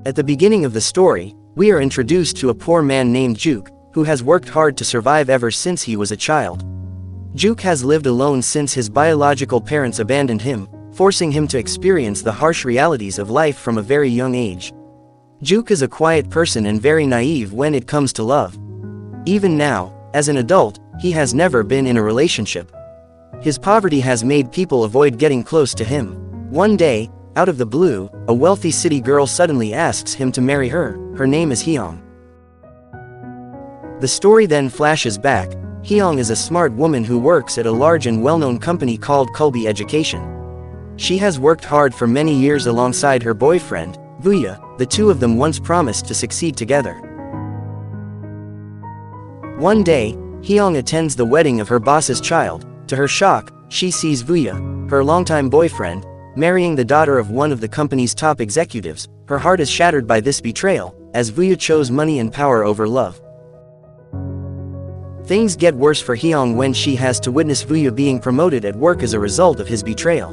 At the beginning of the story, we are introduced to a poor man named Juk, who has worked hard to survive ever since he was a child. Juk has lived alone since his biological parents abandoned him, forcing him to experience the harsh realities of life from a very young age. Juk is a quiet person and very naive when it comes to love. Even now, as an adult, he has never been in a relationship. His poverty has made people avoid getting close to him. One day, out of the blue, a wealthy city girl suddenly asks him to marry her. Her name is Hyung. The story then flashes back. Hyung is a smart woman who works at a large and well-known company called Kdrama Education. She has worked hard for many years alongside her boyfriend, Vuya. The two of them once promised to succeed together. One day, Hyung attends the wedding of her boss's child. To her shock, she sees Vuya, her longtime boyfriend, marrying the daughter of one of the company's top executives. Her heart is shattered by this betrayal, as Vuya chose money and power over love. Things get worse for Hyung when she has to witness Vuya being promoted at work as a result of his betrayal.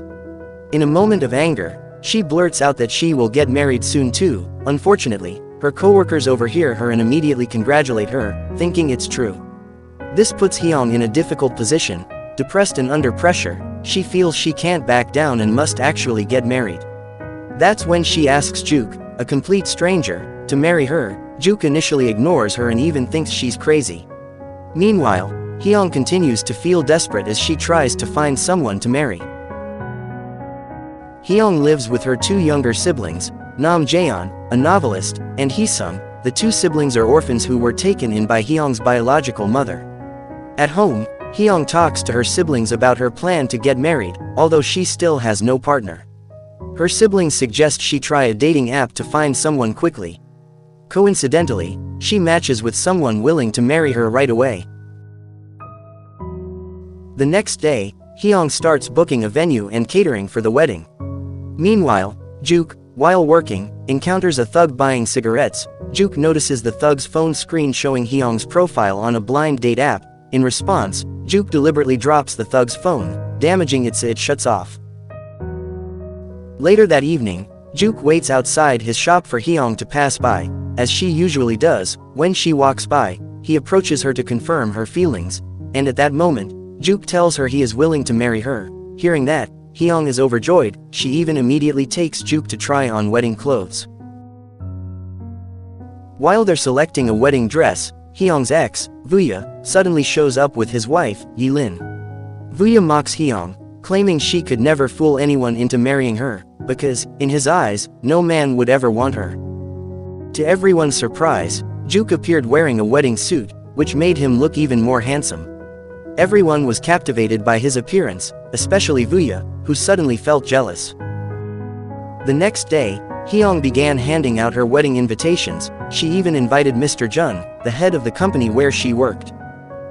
In a moment of anger, she blurts out that she will get married soon too. Unfortunately, her coworkers overhear her and immediately congratulate her, thinking it's true. This puts Hyung in a difficult position. Depressed and under pressure, she feels she can't back down and must actually get married. That's when she asks Juk, a complete stranger, to marry her. Juk initially ignores her and even thinks she's crazy. Meanwhile, Hyung continues to feel desperate as she tries to find someone to marry. Hyung lives with her two younger siblings, Nam Jaeon, a novelist, and Hee-sung. The two siblings are orphans who were taken in by Hyung's biological mother. At home, Hyung talks to her siblings about her plan to get married, although she still has no partner. Her siblings suggest she try a dating app to find someone quickly. Coincidentally, she matches with someone willing to marry her right away. The next day, Hyung starts booking a venue and catering for the wedding. Meanwhile, Juk, while working, encounters a thug buying cigarettes. Juk notices the thug's phone screen showing Hyung's profile on a blind date app. In response, Juk deliberately drops the thug's phone, damaging it so it shuts off. Later that evening, Juk waits outside his shop for Hyung to pass by. As she usually does, when she walks by, he approaches her to confirm her feelings, and at that moment, Juk tells her he is willing to marry her. Hearing that, Hyung is overjoyed. She even immediately takes Juk to try on wedding clothes. While they're selecting a wedding dress, Hyung's ex, Vuya, suddenly shows up with his wife, Yi-lin. Vuya mocks Hyung, claiming she could never fool anyone into marrying her, because, in his eyes, no man would ever want her. To everyone's surprise, Juk appeared wearing a wedding suit, which made him look even more handsome. Everyone was captivated by his appearance, especially Vuya, who suddenly felt jealous. The next day, Hyung began handing out her wedding invitations. She even invited Mr. Jun, the head of the company where she worked.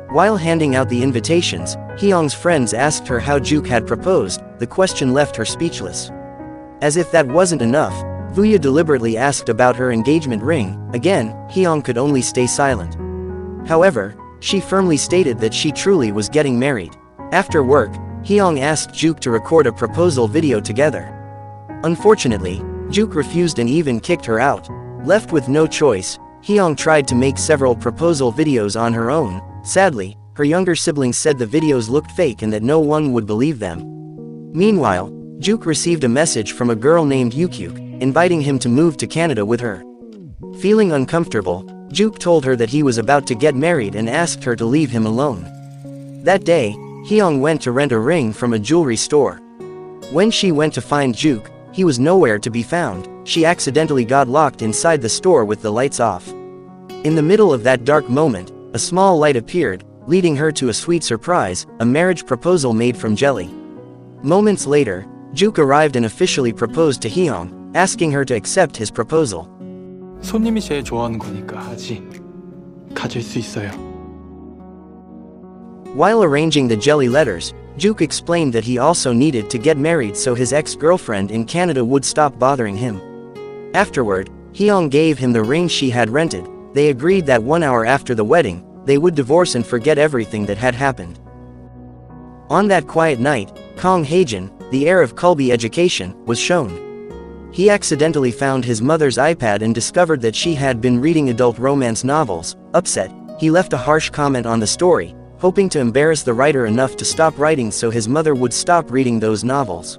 While handing out the invitations, Hyung's friends asked her how Juk had proposed. The question left her speechless. As if that wasn't enough, Vuya deliberately asked about her engagement ring. Again, Hyung could only stay silent. However, she firmly stated that she truly was getting married. After work, Hyung asked Juk to record a proposal video together. Unfortunately, Juk refused and even kicked her out. Left with no choice, Hyung tried to make several proposal videos on her own. Sadly, her younger siblings said the videos looked fake and that no one would believe them. Meanwhile, Juk received a message from a girl named Yukyuk, inviting him to move to Canada with her. Feeling uncomfortable, Juk told her that he was about to get married and asked her to leave him alone. That day, Hyung went to rent a ring from a jewelry store. When she went to find Juk, he was nowhere to be found. She accidentally got locked inside the store with the lights off. In the middle of that dark moment, a small light appeared, leading her to a sweet surprise, a marriage proposal made from jelly. Moments later, Juk arrived and officially proposed to Hyung, asking her to accept his proposal. 손님이 제일 좋아하는 거니까 하지. 가질 수 있어요. While arranging the jelly letters, Juk explained that he also needed to get married so his ex-girlfriend in Canada would stop bothering him. Afterward, Hyung gave him the ring she had rented. They agreed that 1 hour after the wedding, they would divorce and forget everything that had happened. On that quiet night, Kong Haejin, the heir of Kdrama Education, was shown. He accidentally found his mother's iPad and discovered that she had been reading adult romance novels. Upset, he left a harsh comment on the story, hoping to embarrass the writer enough to stop writing so his mother would stop reading those novels.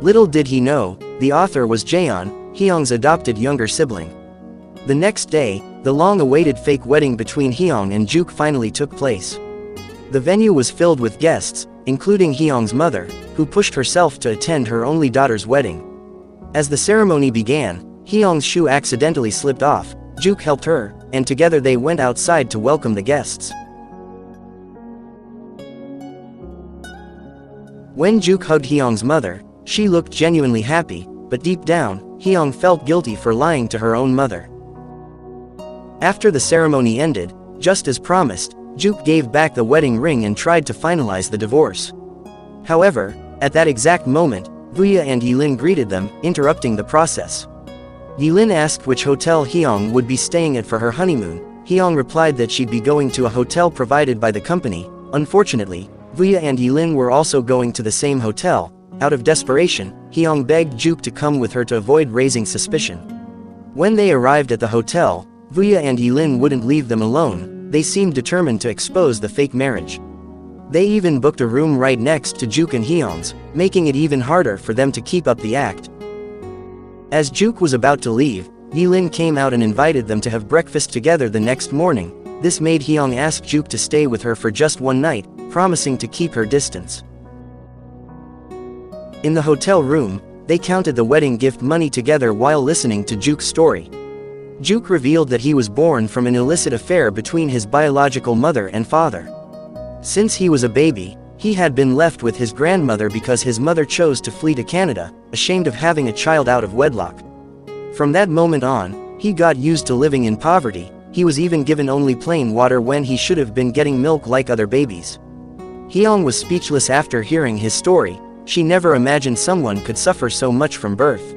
Little did he know, the author was Jaeon, Hyung's adopted younger sibling. The next day, the long-awaited fake wedding between Hyung and Juk finally took place. The venue was filled with guests, including Hyung's mother, who pushed herself to attend her only daughter's wedding. As the ceremony began, Hyung's shoe accidentally slipped off, Juk helped her, and together they went outside to welcome the guests. When Juk hugged Hyung's mother, she looked genuinely happy, but deep down, Hyung felt guilty for lying to her own mother. After the ceremony ended, just as promised, Juk gave back the wedding ring and tried to finalize the divorce. However, at that exact moment, Vuya and Yilin greeted them, interrupting the process. Yilin asked which hotel Hyung would be staying at for her honeymoon. Hyung replied that she'd be going to a hotel provided by the company. Unfortunately, Vuya and Yilin were also going to the same hotel. Out of desperation, Hyung begged Juk to come with her to avoid raising suspicion. When they arrived at the hotel, Vuya and Yilin wouldn't leave them alone. They seemed determined to expose the fake marriage. They even booked a room right next to Juk and Hyung's, making it even harder for them to keep up the act. As Juk was about to leave, Yilin came out and invited them to have breakfast together the next morning. This made Hyung ask Juk to stay with her for just one night, promising to keep her distance. In the hotel room, they counted the wedding gift money together while listening to Juk's story. Juk revealed that he was born from an illicit affair between his biological mother and father. Since he was a baby, he had been left with his grandmother because his mother chose to flee to Canada, ashamed of having a child out of wedlock. From that moment on, he got used to living in poverty. He was even given only plain water when he should have been getting milk like other babies. Hyung was speechless after hearing his story. She never imagined someone could suffer so much from birth.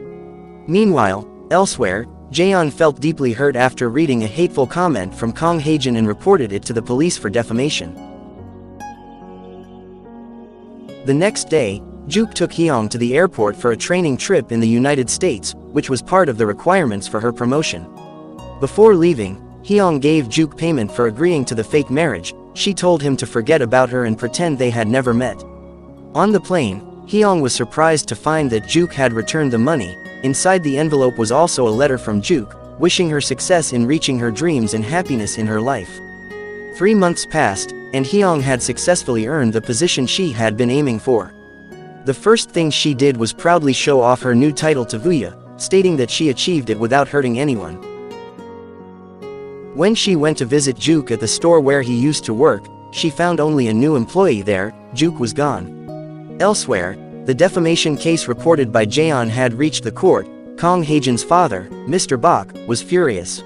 Meanwhile, elsewhere, Jaeon felt deeply hurt after reading a hateful comment from Kang Haejin and reported it to the police for defamation. The next day, Juk took Hyung to the airport for a training trip in the United States, which was part of the requirements for her promotion. Before leaving, Hyung gave Juk payment for agreeing to the fake marriage. She told him to forget about her and pretend they had never met. On the plane, Hyung was surprised to find that Juk had returned the money. Inside the envelope was also a letter from Juk, wishing her success in reaching her dreams and happiness in her life. 3 months passed, and Hyung had successfully earned the position she had been aiming for. The first thing she did was proudly show off her new title to Vuya, stating that she achieved it without hurting anyone. When she went to visit Juk at the store where he used to work, she found only a new employee there. Juk was gone. Elsewhere, the defamation case reported by Jaeon had reached the court. Kang Haejin's father, Mr. Bak, was furious.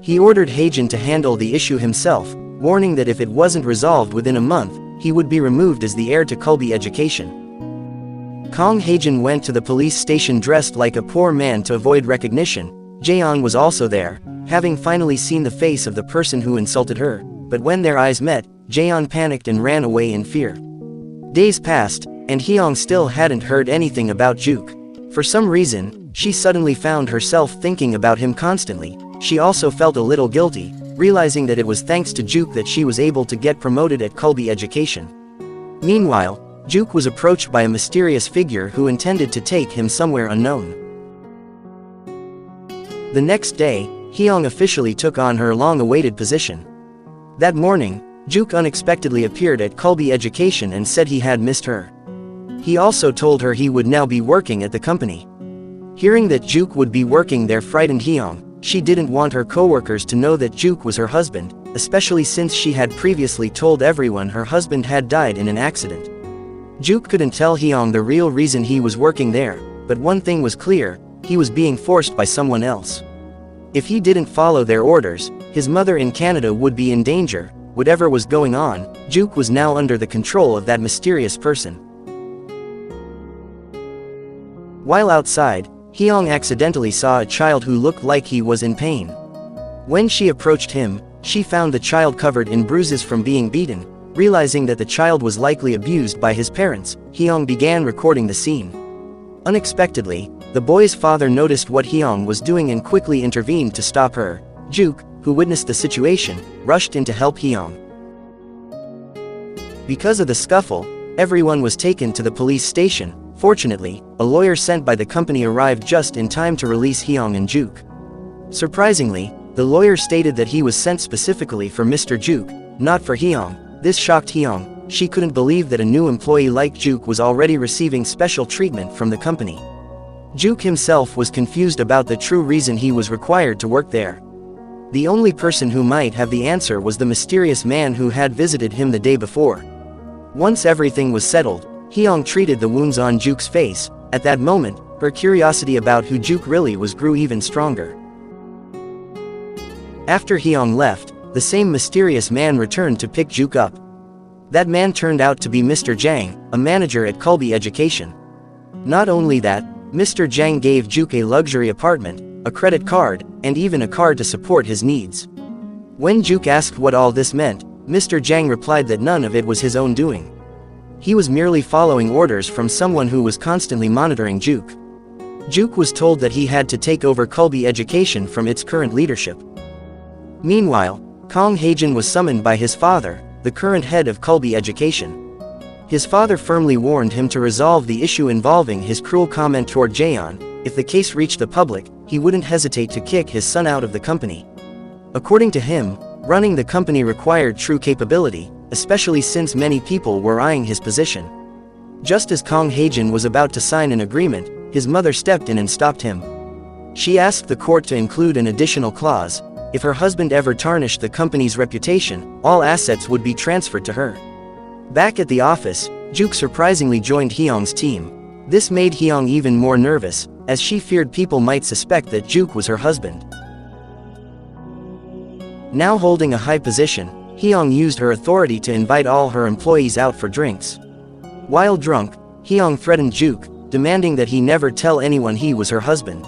He ordered Haejin to handle the issue himself, warning that if it wasn't resolved within a month, he would be removed as the heir to Kulbi education. Kang Haejin went to the police station dressed like a poor man to avoid recognition. Jaeon was also there, having finally seen the face of the person who insulted her, but when their eyes met, Jaeon panicked and ran away in fear. Days passed, and Hyung still hadn't heard anything about Juk. For some reason, she suddenly found herself thinking about him constantly. She also felt a little guilty, realizing that it was thanks to Juk that she was able to get promoted at Kulbi education. Meanwhile, Juk was approached by a mysterious figure who intended to take him somewhere unknown. The next day, Hyung officially took on her long-awaited position. That morning, Juk unexpectedly appeared at Kulbi education and said he had missed her. He also told her he would now be working at the company. Hearing that Juk would be working there frightened Hyung. She didn't want her co-workers to know that Juk was her husband, especially since she had previously told everyone her husband had died in an accident. Juk couldn't tell Hyung the real reason he was working there, but one thing was clear: he was being forced by someone else. If he didn't follow their orders, his mother in Canada would be in danger. Whatever was going on, Juk was now under the control of that mysterious person. While outside, Hyung accidentally saw a child who looked like he was in pain. When she approached him, she found the child covered in bruises from being beaten. Realizing that the child was likely abused by his parents, Hyung began recording the scene. Unexpectedly, The boy's father noticed what Hyung was doing and quickly intervened to stop her. Juk, who witnessed the situation, rushed in to help Hyung. Because of the scuffle, everyone was taken to the police station. Fortunately, a lawyer sent by the company arrived just in time to release Hyung and Juk. Surprisingly, the lawyer stated that he was sent specifically for Mr. Juk, not for Hyung. This shocked Hyung. She couldn't believe that a new employee like Juk was already receiving special treatment from the company. Juk himself was confused about the true reason he was required to work there. The only person who might have the answer was the mysterious man who had visited him the day before. Once everything was settled, Hyung treated the wounds on Juk's face. At that moment, her curiosity about who Juk really was grew even stronger. After Hyung left, the same mysterious man returned to pick Juk up. That man turned out to be Mr. Jang, a manager at Kulbi Education. Not only that, Mr. Jang gave Juk a luxury apartment, a credit card, and even a car to support his needs. When Juk asked what all this meant, Mr. Jang replied that none of it was his own doing. He was merely following orders from someone who was constantly monitoring Juk. Juk was told that he had to take over Kulbi Education from its current leadership. Meanwhile, Kang Haejin was summoned by his father, the current head of Kulbi Education. His father firmly warned him to resolve the issue involving his cruel comment toward Jaeon. If the case reached the public, he wouldn't hesitate to kick his son out of the company. According to him, running the company required true capability, especially since many people were eyeing his position. Just as Kang Haejin was about to sign an agreement, his mother stepped in and stopped him. She asked the court to include an additional clause. If her husband ever tarnished the company's reputation, all assets would be transferred to her. Back at the office, Juk surprisingly joined Hyung's team. This made Hyung even more nervous, as she feared people might suspect that Juk was her husband. Now holding a high position, Hyung used her authority to invite all her employees out for drinks. While drunk, Hyung threatened Juk, demanding that he never tell anyone he was her husband.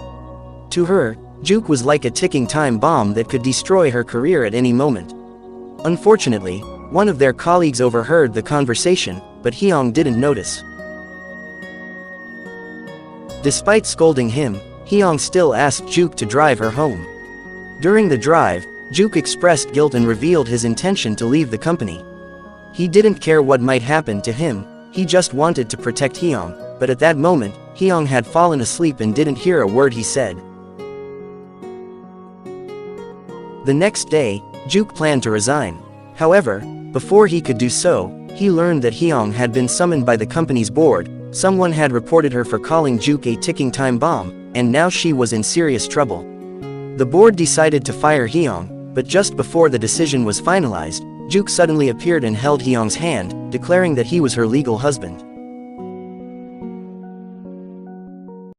To her, Juk was like a ticking time bomb that could destroy her career at any moment. Unfortunately, one of their colleagues overheard the conversation, but Hyung didn't notice. Despite scolding him, Hyung still asked Juk to drive her home. During the drive, Juk expressed guilt and revealed his intention to leave the company. He didn't care what might happen to him, he just wanted to protect Hyung, but at that moment, Hyung had fallen asleep and didn't hear a word he said. The next day, Juk planned to resign. However, before he could do so, he learned that Hyung had been summoned by the company's board. Someone had reported her for calling Juk a ticking time bomb, and now she was in serious trouble. The board decided to fire Hyung, but just before the decision was finalized, Juk suddenly appeared and held Hyung's hand, declaring that he was her legal husband.